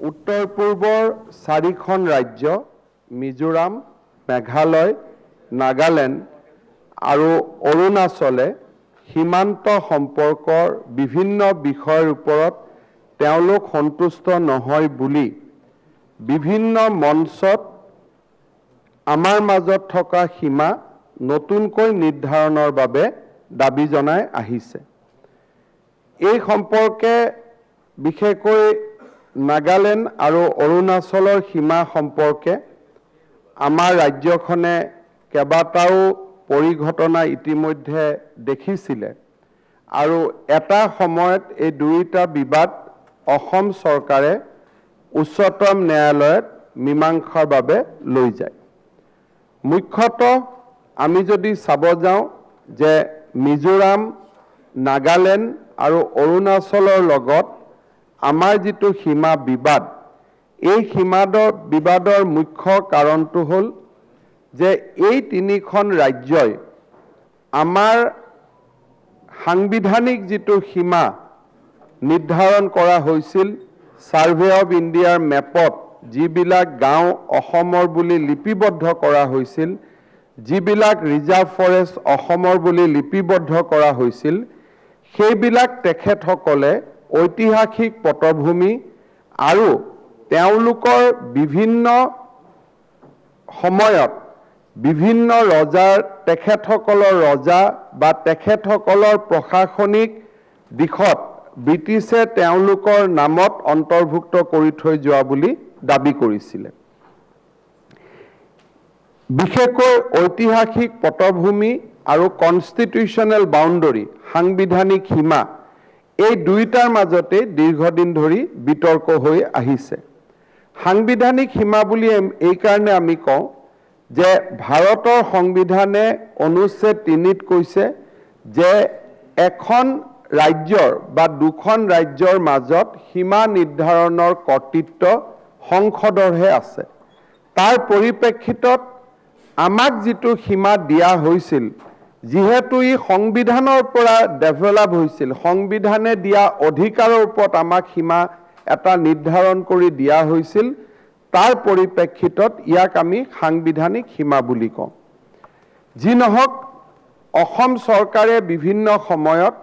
উত্তৰ পূৰ্বৰ 4খন ৰাজ্য মিজোৰাম, মেঘালয়, নাগালেণ্ড আৰু অৰুণাচলে সীমান্ত সম্পৰ্কৰ বিভিন্ন বিষয়ৰ ওপৰত তেওঁলোক সন্তুষ্ট নহয় বুলি বিভিন্ন মঞ্চত আমাৰ মাজত থকা সীমা নতুনকৈ নিৰ্ধাৰণৰ বাবে দাবী জনাই আহিছে। এই সম্পৰ্কে বিশেষকৈ নাগালেণ্ড আৰু অৰুণাচলৰ সীমা সম্পৰ্কে আমাৰ ৰাজ্যখনে কেইবাটাও পৰিঘটনা ইতিমধ্যে দেখিছিলে আৰু এটা সময়ত এই দুইটা বিবাদ অসম চৰকাৰে উচ্চতম ন্যায়ালয়ত মীমাংসাৰ বাবে লৈ যায়। মুখ্যতঃ আমি যদি চাব যাওঁ যে মিজোৰাম, নাগালেণ্ড আৰু অৰুণাচলৰ লগত আমাৰ যিটো সীমা বিবাদ, এই বিবাদৰ মুখ্য কাৰণটো হ'ল যে এই তিনিখন ৰাজ্যই আমাৰ সাংবিধানিক যিটো সীমা নিৰ্ধাৰণ কৰা হৈছিল সাৰ্ভে অফ ইণ্ডিয়াৰ মেপত, যিবিলাক গাঁও অসমৰ বুলি লিপিবদ্ধ কৰা হৈছিল, যিবিলাক ৰিজাৰ্ভ ফৰেষ্ট অসমৰ বুলি লিপিবদ্ধ কৰা হৈছিল, সেইবিলাক তেখেতসকলে ঐতিহাসিক পটভূমি আৰু তেওঁলোকৰ বিভিন্ন সময়ত বিভিন্ন তেখেতসকলৰ ৰজা বা তেখেতসকলৰ প্ৰশাসনিক দিশত ব্ৰিটিছে তেওঁলোকৰ নামত অন্তৰ্ভুক্ত কৰি থৈ যোৱা বুলি দাবী কৰিছিলে। বিশেষকৈ ঐতিহাসিক পটভূমি আৰু কনষ্টিটিউশ্যনেল বাউণ্ডৰী, সাংবিধানিক সীমা, এই দুইটাৰ মাজতে দীৰ্ঘদিন ধৰি বিতৰ্ক হৈ আহিছে। সাংবিধানিক সীমা বুলি এই কাৰণে আমি কওঁ যে ভাৰতৰ সংবিধানে অনুচ্ছেদ 3ত কৈছে যে এখন ৰাজ্যৰ বা দুখন ৰাজ্যৰ মাজত সীমা নিৰ্ধাৰণৰ কৰ্তৃত্ব সংসদৰহে আছে। তাৰ পৰিপ্ৰেক্ষিতত আমাক যিটো সীমা দিয়া হৈছিল, যিহেতু ই সংবিধানৰ পৰা ডেভেলপ হৈছিল, সংবিধানে দিয়া অধিকাৰৰ ওপৰত আমাক সীমা এটা নিৰ্ধাৰণ কৰি দিয়া হৈছিল, তাৰ পৰিপ্ৰেক্ষিতত ইয়াক আমি সাংবিধানিক সীমা বুলি কওঁ। যি নহওক, অসম চৰকাৰে বিভিন্ন সময়ত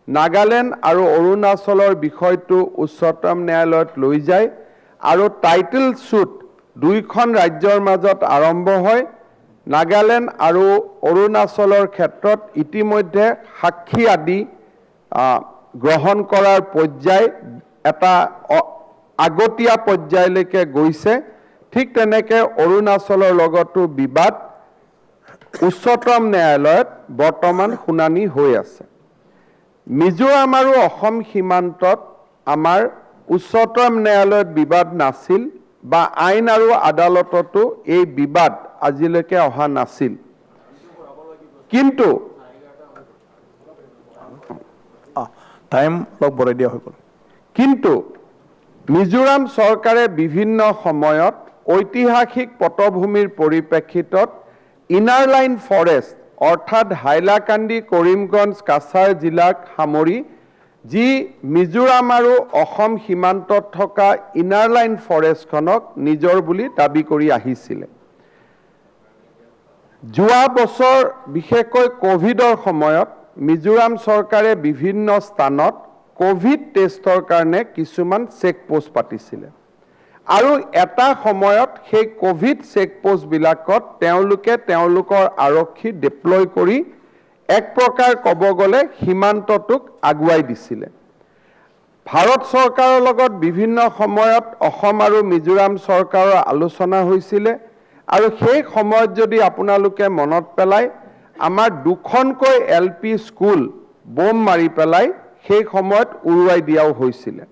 নাগালেণ্ড আৰু অৰুণাচলৰ বিষয়টো উচ্চতম ন্যায়ালয়ত লৈ যায় আৰু টাইটেল ছুট দুইখন ৰাজ্যৰ মাজত আৰম্ভ হয়। নাগালেণ্ড আৰু অৰুণাচলৰ ক্ষেত্ৰত ইতিমধ্যে সাক্ষী আদি গ্ৰহণ কৰাৰ পৰ্যায় এটা আগতীয়া পৰ্যায়লৈকে গৈছে। ঠিক তেনেকৈ অৰুণাচলৰ লগতো বিবাদ উচ্চতম ন্যায়ালয়ত বৰ্তমান শুনানি হৈ আছে। মিজোৰাম আৰু অসম সীমান্তত আমাৰ উচ্চতম ন্যায়ালয়ত বিবাদ নাছিল বা আইন আৰু আদালততো এই বিবাদ আজিলৈকে অহা নাছিল। কিন্তু মিজোৰাম চৰকাৰে বিভিন্ন সময়ত ঐতিহাসিক পটভূমিৰ পৰিপ্ৰেক্ষিতত ইনাৰ লাইন ফৰেষ্ট অৰ্থাৎ হাইলাকান্দি, কৰিমগঞ্জ, কাছাৰ জিলাক সামৰি যি মিজোৰাম আৰু অসম সীমান্তত থকা ইনাৰ লাইন ফৰেষ্টখনক নিজৰ বুলি দাবী কৰি আহিছিলে। যোৱা বছৰ বিশেষকৈ কোভিডৰ সময়ত মিজোৰাম চৰকাৰে বিভিন্ন স্থানত কোভিড টেষ্টৰ কাৰণে কিছুমান চেকপোষ্ট পাতিছিলে আৰু এটা সময়ত সেই কোভিড চেকপোষ্টবিলাকত তেওঁলোকে তেওঁলোকৰ আৰক্ষী ডিপ্লয় কৰি এক প্ৰকাৰ ক'ব গ'লে সীমান্তটোক আগুৱাই দিছিলে। ভাৰত চৰকাৰৰ লগত বিভিন্ন সময়ত অসম আৰু মিজোৰাম চৰকাৰৰ আলোচনা হৈছিলে আৰু সেই সময়ত যদি আপোনালোকে মনত পেলায়, আমাৰ দুখনকৈ LP স্কুল বোম মাৰি পেলাই সেই সময়ত উৰুৱাই দিয়াও হৈছিলে।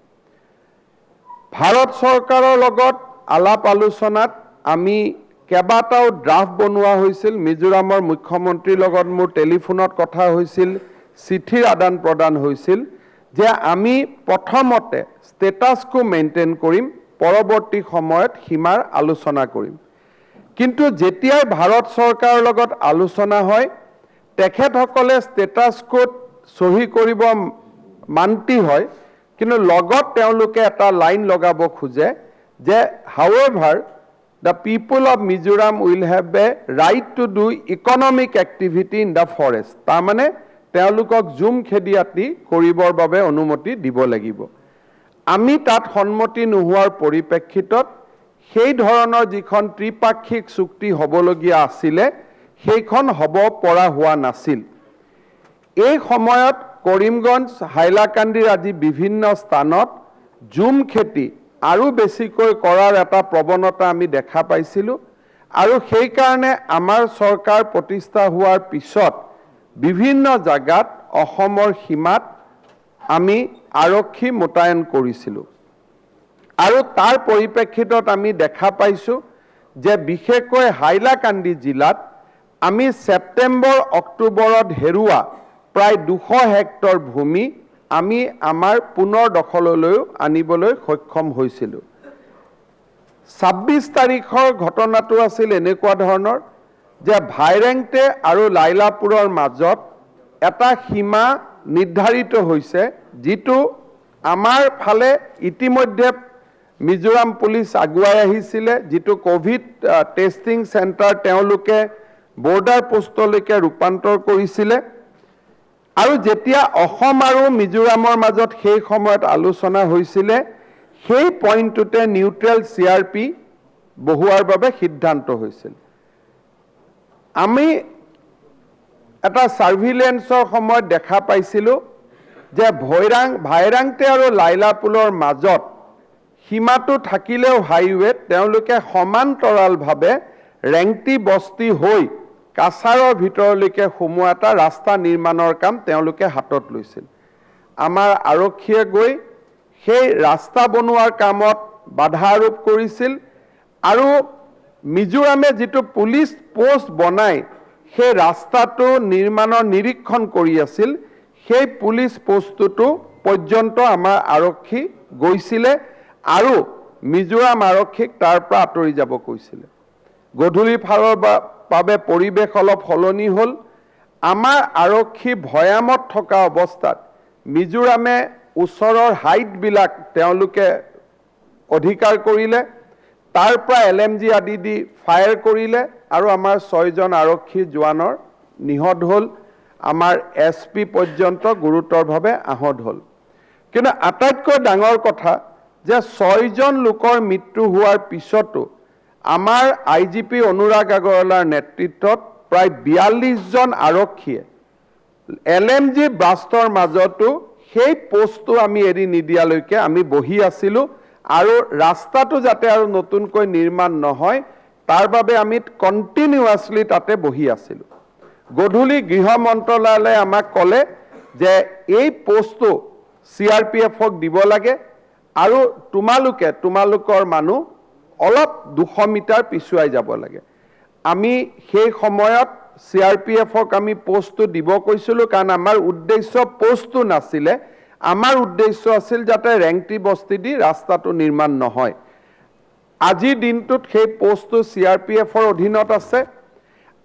ভাৰত চৰকাৰৰ লগত আলাপ আলোচনাত আমি কেইবাটাও ড্ৰাফ্ট বনোৱা হৈছিল। মিজোৰামৰ মুখ্যমন্ত্ৰীৰ লগত মোৰ টেলিফোনত কথা হৈছিল, চিঠিৰ আদান প্ৰদান হৈছিল যে আমি প্ৰথমতে ষ্টেটাছ কো মেইনটেইন কৰিম, পৰৱৰ্তী সময়ত সীমাৰ আলোচনা কৰিম। কিন্তু যেতিয়াই ভাৰত চৰকাৰৰ লগত আলোচনা হয়, তেখেতসকলে ষ্টেটাছ কোত সহি কৰিব মান্তি হয়, কিন্তু লগত তেওঁলোকে এটা লাইন লগাব খোজে যে however the people of Mizoram will have a right to do economic activity in the forest. তাৰমানে তেওঁলোকক জুম খেদিয়াতি কৰিবৰ বাবে অনুমতি দিব লাগিব। আমি তাত সন্মতি নোহোৱাৰ পৰিপ্ৰেক্ষিতত সেই ধৰণৰ যিখন ত্ৰিপাক্ষিক চুক্তি হ'বলগীয়া আছিলে সেইখন হ'ব পৰা হোৱা নাছিল। এই সময়ত কৰিমগঞ্জ হাইলাকান্দিৰ আজি বিভিন্ন স্থানত জুম খেতি আৰু বেছিকৈ কৰাৰ এটা প্ৰৱণতা আমি দেখা পাইছিলোঁ আৰু সেই কাৰণে আমাৰ চৰকাৰ প্ৰতিষ্ঠা হোৱাৰ পিছত বিভিন্ন জায়গাত অসমৰ সীমাত আমি আৰক্ষী মোতায়েন কৰিছিলোঁ আৰু তাৰ পৰিপ্ৰেক্ষিতত আমি দেখা পাইছোঁ যে বিশেষকৈ হাইলাকান্দি জিলাত আমি সেপ্টেম্বৰ অক্টোবৰত হেৰুৱা প্ৰায় 200 হেক্টৰ ভূমি আমি আমাৰ পুনৰ দখললৈ আনিবলৈ সক্ষম হৈছিলোঁ। 26 তাৰিখৰ ঘটনাটো আছিল এনেকুৱা ধৰণৰ যে ভাইৰেংটে আৰু লাইলাপুৰৰ মাজত এটা সীমা নিৰ্ধাৰিত হৈছে যিটো আমাৰ ফালে ইতিমধ্যে মিজোৰাম পুলিচ আগুৱাই আহিছিলে যিটো কোভিড টেষ্টিং চেণ্টাৰ তেওঁলোকে বৰ্ডাৰ পোষ্টলৈকে ৰূপান্তৰ কৰিছিলে আৰু যেতিয়া অসম আৰু মিজোৰামৰ মাজত সেই সময়ত আলোচনা হৈছিলে সেই পইণ্টটোতে নিউট্ৰেল চিআৰপি বহুৱাৰ বাবে সিদ্ধান্ত হৈছিল। আমি এটা সাৰ্ভিলেন্সৰ সময়ত দেখা পাইছিলোঁ যে ভাইৰাংটে আৰু লাইলাপুলৰ মাজত সীমাটো থাকিলেও হাইৱেত তেওঁলোকে সমান্তৰালভাৱে ৰেংটি বস্তি হৈ কাছাৰৰ ভিতৰলৈকে সোমোৱা এটা ৰাস্তা নিৰ্মাণৰ কাম তেওঁলোকে হাতত লৈছিল। আমাৰ আৰক্ষীয়ে গৈ সেই ৰাস্তা বনোৱাৰ কামত বাধা আৰোপ কৰিছিল আৰু মিজোৰামে যিটো পুলিচ পোষ্ট বনাই সেই ৰাস্তাটো নিৰ্মাণৰ নিৰীক্ষণ কৰি আছিল সেই পুলিচ পোষ্টটো পৰ্যন্ত আমাৰ আৰক্ষী গৈছিলে আৰু মিজোৰাম আৰক্ষীক তাৰ পৰা আঁতৰি যাব কৈছিলে। গধূলি ফালৰ বাবে পৰিৱেশ অলপ সলনি হ'ল। আমাৰ আৰক্ষী ভয়ামত থকা অৱস্থাত মিজোৰামে ওচৰৰ হাইটবিলাক তেওঁলোকে অধিকাৰ কৰিলে তাৰ পৰা LMG আদি দি ফায়াৰ কৰিলে আৰু আমাৰ 6জন আৰক্ষী জোৱানৰ নিহত হ'ল। আমাৰ SP পৰ্যন্ত গুৰুতৰভাৱে আহত হ'ল। কিন্তু আটাইতকৈ ডাঙৰ কথা যে 6জন লোকৰ মৃত্যু হোৱাৰ পিছতো আমাৰ IGP অনুৰাগ আগৰৱালাৰ নেতৃত্বত প্ৰায় 42জন আৰক্ষীয়ে LMG ব্লাষ্টৰ মাজতো সেই পোষ্টটো আমি এৰি নিদিয়ালৈকে আমি বহি আছিলোঁ আৰু ৰাস্তাটো যাতে আৰু নতুনকৈ নিৰ্মাণ নহয় তাৰ বাবে আমি কণ্টিনিউৱাছলি তাতে বহি আছিলোঁ। গধূলি গৃহ মন্ত্ৰালয়ে আমাক ক'লে যে এই পোষ্টটো CRPFক দিব লাগে আৰু তোমালোকৰ মানুহ অলপ 200 মিটাৰ পিছুৱাই যাব লাগে। আমি সেই সময়ত CRPFক আমি পোষ্টটো দিব কৈছিলোঁ কাৰণ আমাৰ উদ্দেশ্য পোষ্টটো নাছিলে, আমাৰ উদ্দেশ্য আছিল যাতে ৰেংটি বস্তি দি ৰাস্তাটো নিৰ্মাণ নহয়। আজিৰ দিনটোত সেই পোষ্টটো CRPFৰ অধীনত আছে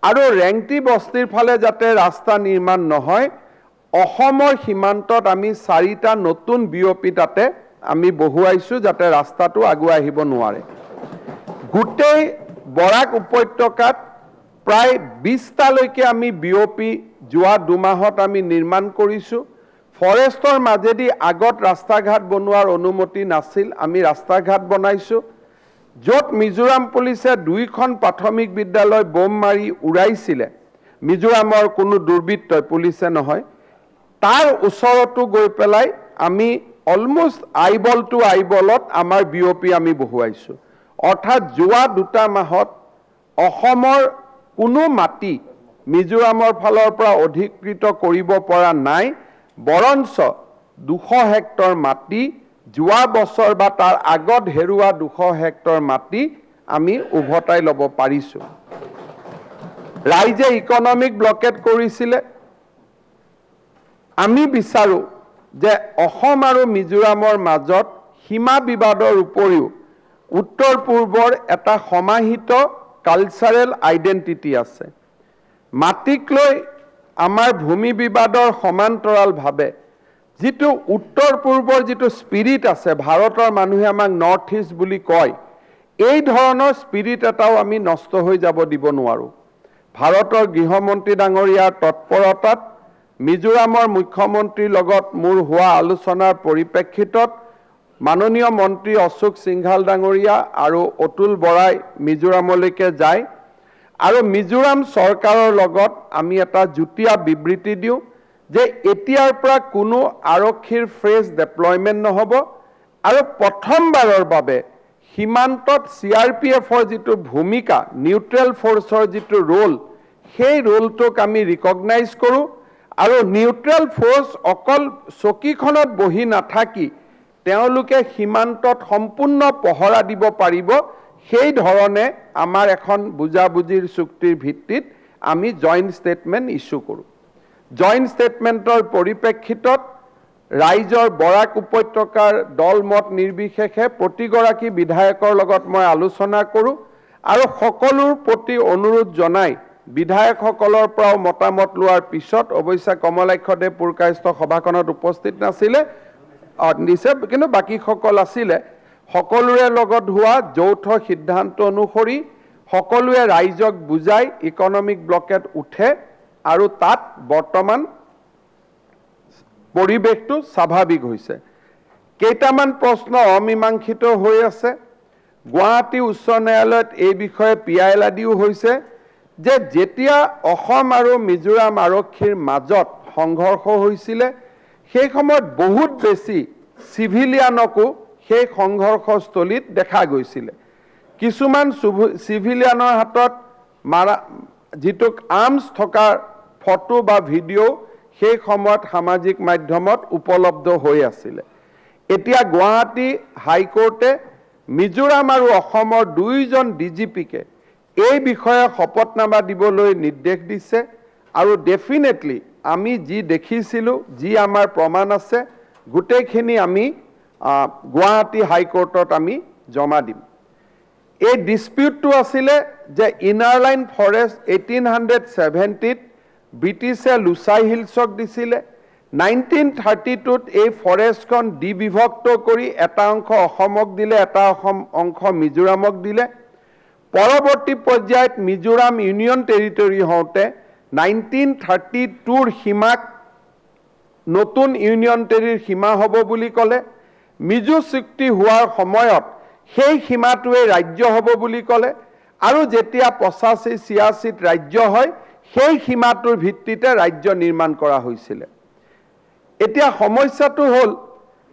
আৰু ৰেংটি বস্তিৰ ফালে যাতে ৰাস্তা নিৰ্মাণ নহয় অসমৰ সীমান্তত আমি 4টা নতুন BOP তাতে আমি বহুৱাইছোঁ যাতে ৰাস্তাটো আগুৱাই আহিব নোৱাৰে। গোটেই বৰাক উপত্যকাত প্ৰায় 20টালৈকে আমি BOP যোৱা 2 মাহত আমি নিৰ্মাণ কৰিছোঁ। ফৰেষ্টৰ মাজেদি আগত ৰাস্তা ঘাট বনোৱাৰ অনুমতি নাছিল, আমি ৰাস্তা ঘাট বনাইছোঁ। য'ত মিজোৰাম পুলিচে 2খন প্ৰাথমিক বিদ্যালয় বোম মাৰি উৰাইছিলে, মিজোৰামৰ কোনো দুৰ্বৃত্তই পুলিচে নহয়, তাৰ ওচৰতো গৈ পেলাই আমি অলমোষ্ট আইবল টু আইবলত আমাৰ BOP আমি বহুৱাইছোঁ। অৰ্থাৎ যোৱা 2টা মাহত অসমৰ কোনো মাটি মিজোৰামৰ ফালৰ পৰা অধিকৃত কৰিব পৰা নাই, বৰঞ্চ 200 হেক্টৰ মাটি যোৱা বছৰ বা তাৰ আগত হেৰুৱা 200 হেক্টৰ মাটি আমি উভতাই ল'ব পাৰিছোঁ। ৰাইজে ইকনমিক ব্লকেট কৰিছিলে। আমি বিচাৰোঁ যে অসম আৰু মিজোৰামৰ মাজত সীমা বিবাদৰ উপৰিও উত্তৰ পূৰ্বৰ এটা সমাহিত কালচাৰেল আইডেণ্টিটি আছে। মাটিক লৈ আমাৰ ভূমি বিবাদৰ সমান্তৰালভাৱে जितु उत्तर पूर्वर जितु स्पिरिट आछे भारतर मानुहे आमाक नर्थ इस्ट बुली कय এই ধৰণৰ স্পিৰিট এটাও আমি নষ্ট হৈ যাব দিব নোৱাৰো ভাৰতৰ গৃহমন্ত্ৰী ডাঙৰীয়াৰ তৎপৰতাত মিজোৰামৰ মুখ্যমন্ত্ৰীৰ লগত মোৰ হোৱা আলোচনাৰ পৰিপ্ৰেক্ষিতত মাননীয় মন্ত্ৰী অশোক সিংঘাল ডাঙৰীয়া আৰু অতুল বৰাই মিজোৰামলৈকে যায় আৰু মিজোৰাম চৰকাৰৰ লগত আমি এটা যুটীয়া বিবৃতি দিওঁ যে এতিয়াৰ পৰা কোনো আৰক্ষীৰ ফ্ৰেজ ডিপ্লয়মেন্ট নহব আৰু প্ৰথমবাৰৰ বাবে সীমান্তত CRPFৰ যিটো ভূমিকা নিউট্ৰেল ফোৰ্সৰ যিটো ৰোল সেই ৰোলটোক আমি ৰিকগনাইজ কৰোঁ আৰু নিউট্ৰেল ফোৰ্স অকল চকীখনত বহি নাথাকি তেওঁলোকে সীমান্তত সম্পূৰ্ণ পহৰা দিব পাৰিব সেই ধৰণে আমাৰ এখন বুজাবুজিৰ চুক্তিৰ ভিত্তিত আমি জইণ্ট ষ্টেটমেন্ট ইস্যু কৰোঁ জইণ্ট ষ্টেটমেন্টৰ পৰিপ্ৰেক্ষিতত ৰাইজৰ বৰাক উপত্যকাৰ দলমত নিৰ্বিশেষে প্ৰতিগৰাকী বিধায়কৰ লগত মই আলোচনা কৰোঁ আৰু সকলোৰ প্ৰতি অনুৰোধ জনাই বিধায়কসকলৰ পৰা মতামত লোৱাৰ পিছত অৱশ্যে কমলাক্ষদেৱ পুৰকায়স্থ সভাখনত উপস্থিত নাছিলে নিছে কিন্তু বাকীসকল আছিলে সকলোৰে লগত হোৱা যৌথ সিদ্ধান্ত অনুসৰি সকলোৱে ৰাইজক বুজাই ইকনমিক ব্লকেট উঠে আৰু তাত বৰ্তমান পৰিবেশটো স্বাভাৱিক হৈছে কেইটামান প্ৰশ্ন অমীমাংসিত হৈ আছে গুৱাহাটী উচ্চ ন্যায়ালয়ত এই বিষয়ে পিআইএল আদিও হৈছে যে যেতিয়া অসম আৰু মিজোৰাম আৰক্ষীৰ মাজত সংঘৰ্ষ হৈছিল সেই সময়ত বহুত বেছি সিভিলিয়ানকো সেই সংঘৰ্ষস্থলীত দেখা গৈছিল কিছুমান সিভিলিয়ানৰ হাতত যিটো আৰ্মছ থকাৰ ফটো বা ভিডিঅ' সেই সময়ত সামাজিক মাধ্যমত উপলব্ধ হৈ আছিল এতিয়া গুৱাহাটী হাইকোৰ্টে মিজোৰাম আৰু অসমৰ দুইজন ডিজিপিকে এই বিষয়ে শপতনামা দিবলৈ নিৰ্দেশ দিছে আৰু ডেফিনেটলি আমি যি দেখিছিলোঁ যি আমাৰ প্ৰমাণ আছে গোটেইখিনি আমি গুৱাহাটী হাইকোৰ্টত আমি জমা দিম এই ডিসপিউটটো আছিল যে ইনাৰ লাইন ফৰেষ্ট 1870ত ব্ৰিটিছে লুচাই হিলছক দিছিল 1932ত এই ফৰেষ্টখন ডিবিভক্ত কৰি এটা অংশ অসমক দিলে এটা অংশ মিজোৰামক দিলে পৰৱৰ্তী পৰ্যায়ত মিজোৰাম ইউনিয়ন টেৰিটৰি হওঁতে 1932ৰ সীমাক নতুন ইউনিয়ন টেৰিৰ সীমা হ'ব বুলি ক'লে মিজো চুক্তি হোৱাৰ সময়ত সেই সীমাটোৱে ৰাজ্য হ'ব বুলি ক'লে আৰু যেতিয়া 85-86ত ৰাজ্য হয় সেই সীমাটোৰ ভিত্তিতে ৰাজ্য নিৰ্মাণ কৰা হৈছিল এতিয়া সমস্যাটো হ'ল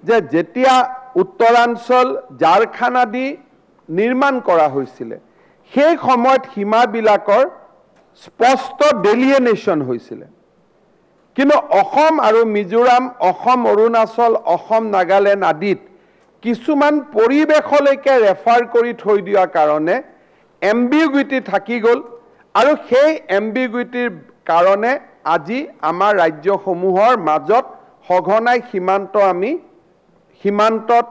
যে যেতিয়া উত্তৰাঞ্চল ঝাৰখণ্ড আদি নিৰ্মাণ কৰা হৈছিল সেই সময়ত সীমাবিলাকৰ স্পষ্ট ডেলিয়েনেশ্যন হৈছিল কিন্তু অসম আৰু মিজোৰাম অসম অৰুণাচল অসম নাগালেণ্ড আদিত কিছুমান পৰিবেশলৈকে ৰেফাৰ কৰি থৈ দিয়াৰ কাৰণে এম্বিগুইটি থাকি গ'ল আৰু সেই এম্বিগুইটিৰ কাৰণে আজি আমাৰ ৰাজ্যসমূহৰ মাজত সঘনাই সীমান্তত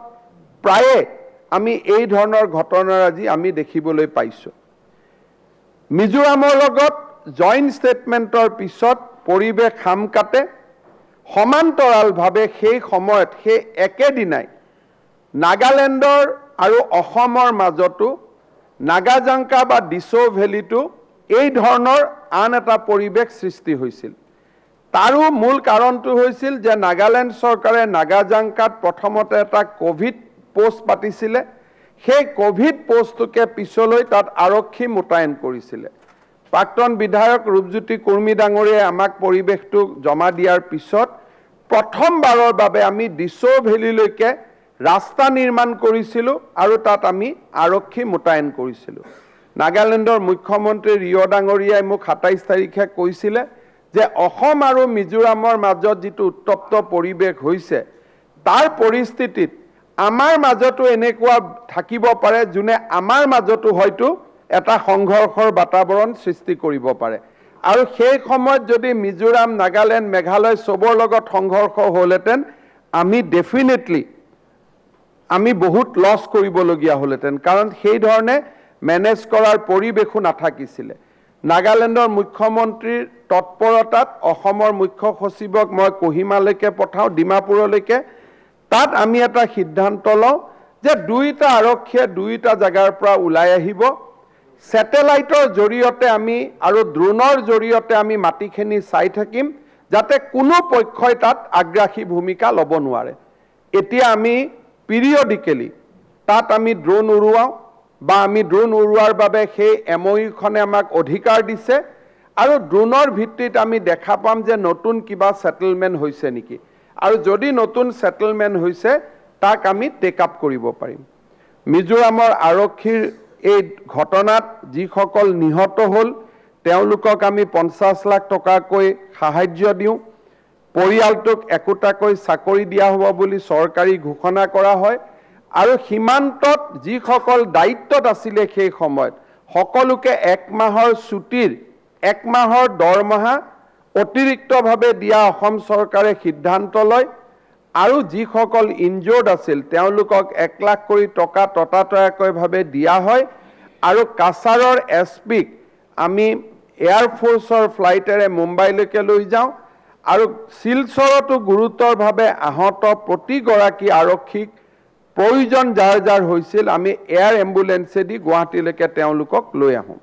প্ৰায়ে আমি এই ধৰণৰ ঘটনাৰ আজি আমি দেখিবলৈ পাইছোঁ মিজোৰামৰ লগত জইণ্ট ষ্টেটমেন্টৰ পিছত পৰিবেশ খাম কাটে সমান্তৰালভাৱে সেই সময়ত সেই একেদিনাই নাগালেণ্ডৰ আৰু অসমৰ মাজতো নাগাজাংকা বা ডিছৌ ভেলীটো এই ধৰণৰ আন এটা পৰিবেশ সৃষ্টি হৈছিল তাৰো মূল কাৰণটো হৈছিল যে নাগালেণ্ড চৰকাৰে নাগাজাংকাত প্ৰথমতে এটা কোভিড পোষ্ট পাতিছিল সেই কোভিড পোষ্টটোকে পিছলৈ তাত আৰক্ষী মোতায়েন কৰিছিল প্ৰাক্তন বিধায়ক ৰূপজ্যোতি কুৰ্মী ডাঙৰীয়াই আমাক পৰিবেশটো জমা দিয়াৰ পিছত প্ৰথমবাৰৰ বাবে আমি ডিছৌ ভেলীলৈকে ৰাস্তা নিৰ্মাণ কৰিছিলোঁ আৰু তাত আমি আৰক্ষী মোতায়েন কৰিছিলোঁ নাগালেণ্ডৰ মুখ্যমন্ত্ৰী ৰিঅ' ডাঙৰীয়াই মোক 27 তাৰিখে কৈছিল যে অসম আৰু মিজোৰামৰ মাজত যিটো উত্তপ্ত পৰিবেশ হৈছে তাৰ পৰিস্থিতিত আমাৰ মাজতো এনেকুৱা থাকিব পাৰে যোনে আমাৰ মাজতো হয়তো এটা সংঘৰ্ষৰ বাতাবৰণ সৃষ্টি কৰিব পাৰে আৰু সেই সময়ত যদি মিজোৰাম নাগালেণ্ড মেঘালয় সবৰ লগত সংঘৰ্ষ হ'লহেঁতেন আমি ডেফিনেটলি আমি বহুত লছ কৰিবলগীয়া হ'লহেঁতেন কাৰণ সেই ধৰণে মেনেজ কৰাৰ পৰিবেশো নাথাকিছিল নাগালেণ্ডৰ মুখ্যমন্ত্ৰীৰ তৎপৰতাত অসমৰ মুখ্য সচিবক মই কোহিমালৈকে পঠাওঁ, ডিমাপুৰলৈকে। তাত আমি এটা সিদ্ধান্ত লওঁ যে দুইটা আৰক্ষীয়ে দুইটা জাগাৰ পৰা ওলাই আহিব, স্যাটেলাইটৰ জৰিয়তে আমি আৰু ড্ৰোনৰ জৰিয়তে আমি মাটিখিনি চাই থাকিম, যাতে কোনো পক্ষই তাত আগ্ৰাসী ভূমিকা ল'ব নোৱাৰে। এতিয়া আমি পিৰিয়ডিকেলি তাত আমি ড্ৰোন উৰুৱাওঁ বা আমি ড্ৰোন উৰুৱাৰ বাবে সেই MOU-খনে আমাক অধিকাৰ দিছে, আৰু ড্ৰোনৰ ভিত্তিত আমি দেখা পাম যে নতুন কিবা সেটেলমেন্ট হৈছে নেকি, আৰু যদি নতুন সেটেলমেন্ট হৈছে তাক আমি টেক আপ কৰিব পাৰিম। মিজোৰামৰ আৰক্ষীৰ এই ঘটনাত যিসকল নিহত হ'ল তেওঁলোকক আমি 50 লাখ টকাকৈ সাহায্য দিওঁ, পৰিয়ালটোক একোটাকৈ চাকৰি দিয়া হ'ব বুলি চৰকাৰী ঘোষণা কৰা হয়, আৰু সীমান্তত যিসকল দায়িত্বত আছিলে সেই সময়ত সকলোকে 1 মাহৰ ছুটিৰ 1 মাহৰ দৰমহা অতিৰিক্তভাৱে দিয়া অসম চৰকাৰে সিদ্ধান্ত লয়, আৰু যিসকল ইনজৰ্ড আছিল তেওঁলোকক 1 লাখ কৰি টকা ততাতয়াকৈভাৱে দিয়া হয়, আৰু কাছাৰৰ SPক আমি এয়াৰফোৰ্সৰ ফ্লাইটেৰে মুম্বাইলৈকে লৈ যাওঁ, আৰু শিলচৰতো গুৰুতৰভাৱে আহত প্ৰতিগৰাকী আৰক্ষীক প্ৰয়োজন যাৰ যাৰ হৈছিল আমি এয়াৰ এম্বুলেন্সেদি গুৱাহাটীলৈকে তেওঁলোকক লৈ আহোঁ।